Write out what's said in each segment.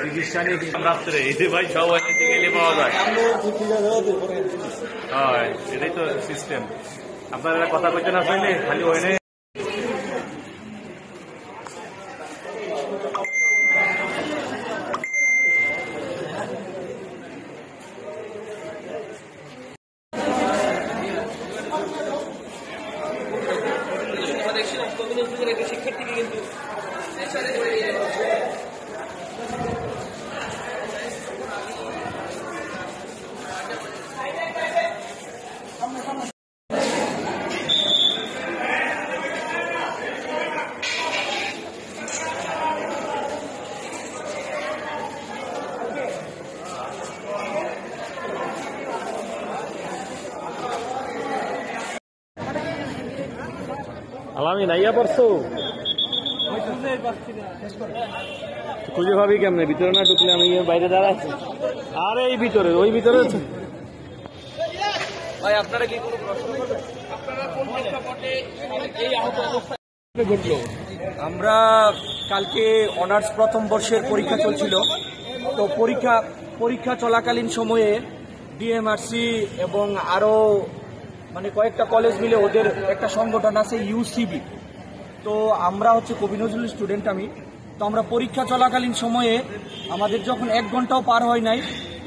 চিকিৎসা নিয়ে রাত্রে এতে ভাই সবাই গেলে পাওয়া যায়। হয় এটাই তো সিস্টেম। আপনারা কথা বলতে না পাইলে খালি ওই নেই। শিক্ষার্থীকে কিন্তু আলামিন আইয়া পড়ছো খুঁজে ভাবি কেমনে ভিতরে না ঢুকলে আমি বাইরে দাঁড়াচ্ছি। আরে এই ভিতরে ওই ভিতরে ভাই আপনারা কি কোনো প্রশ্ন করবেন? আমরা কালকে অনার্স প্রথম বর্ষের পরীক্ষা চলছিল। তো পরীক্ষা চলাকালীন সময়ে ডিএমআরসি এবং আরো মানে কয়েকটা কলেজ মিলে ওদের একটা সংগঠন আছে ইউসিবি। তো আমরা হচ্ছে কবি নজরুল স্টুডেন্ট আমি। তো আমরা পরীক্ষা চলাকালীন সময়ে আমাদের যখন 1 ঘন্টাও পার হয় নাই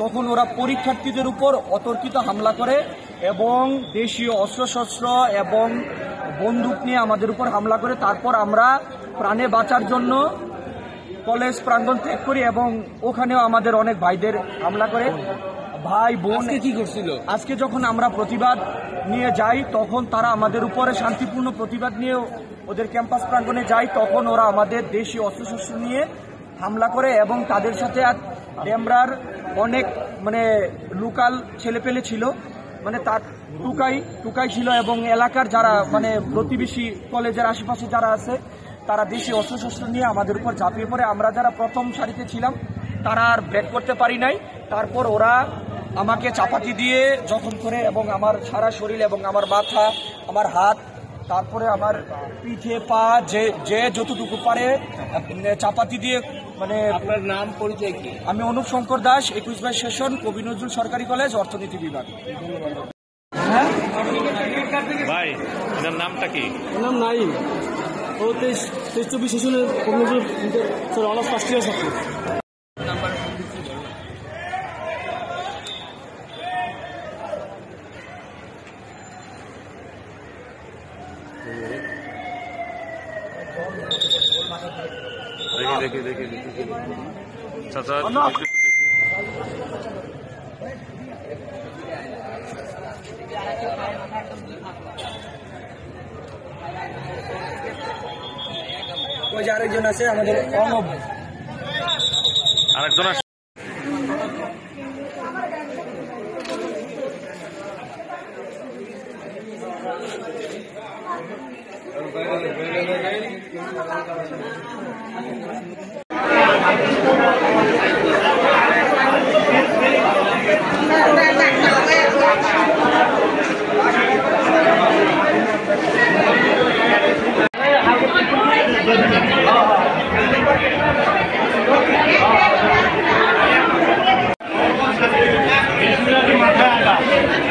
তখন ওরা পরীক্ষার্থীদের উপর অতর্কিত হামলা করে এবং দেশীয় অস্ত্রশস্ত্র এবং বন্দুক নিয়ে আমাদের উপর হামলা করে। তারপর আমরা প্রাণে বাঁচার জন্য কলেজ প্রাঙ্গণ ত্যাগ করি এবং ওখানেও আমাদের অনেক ভাইদের হামলা করে। ভাই বোন কি করছিল? আজকে যখন আমরা প্রতিবাদ নিয়ে যাই তখন তারা আমাদের উপরে শান্তিপূর্ণ প্রতিবাদ নিয়ে ওদের ক্যাম্পাস প্রাঙ্গণে যায়, তখন ওরা আমাদের দেশীয় অস্ত্রশস্ত্র নিয়ে হামলা করে এবং তাদের সাথে ডেমরার অনেক মানে লোকাল ছেলেপেলে ছিল, মানে তার টুকাই ছিল এবং এলাকার যারা মানে প্রতিবেশী কলেজের আশেপাশে যারা আছে তারা দেশীয় অস্ত্রশস্ত্র নিয়ে আমাদের উপর ঝাঁপিয়ে পড়ে। আমরা যারা প্রথম সারিতে ছিলাম তারা আর ব্রেক করতে পারি নাই। তারপর ওরা আমাকে চাপাতি দিয়ে জখম করে এবং আমার সারা শরীর এবং আমার মাথা, আমার হাত, তারপরে আমার পিঠে পা যে যতটুকু পারে চাপাতি দিয়ে মানে। আপনার নাম পরিচয় কি? আমি অনুপ শঙ্কর দাস, 21 সেশন, কবি নজরুল সরকারি কলেজ, অর্থনীতি বিভাগ। হ্যাঁ ভাই এটার নামটা কি? নাম নাই ও 23-24 সেশনের কবি নজরুল অনার্স ফার্স্ট ইয়ার ছাত্র। দেখি চাচা ওই যে আরেকজন আছে আমাদের অর্ণব, আরেকজন আছে। মাথায়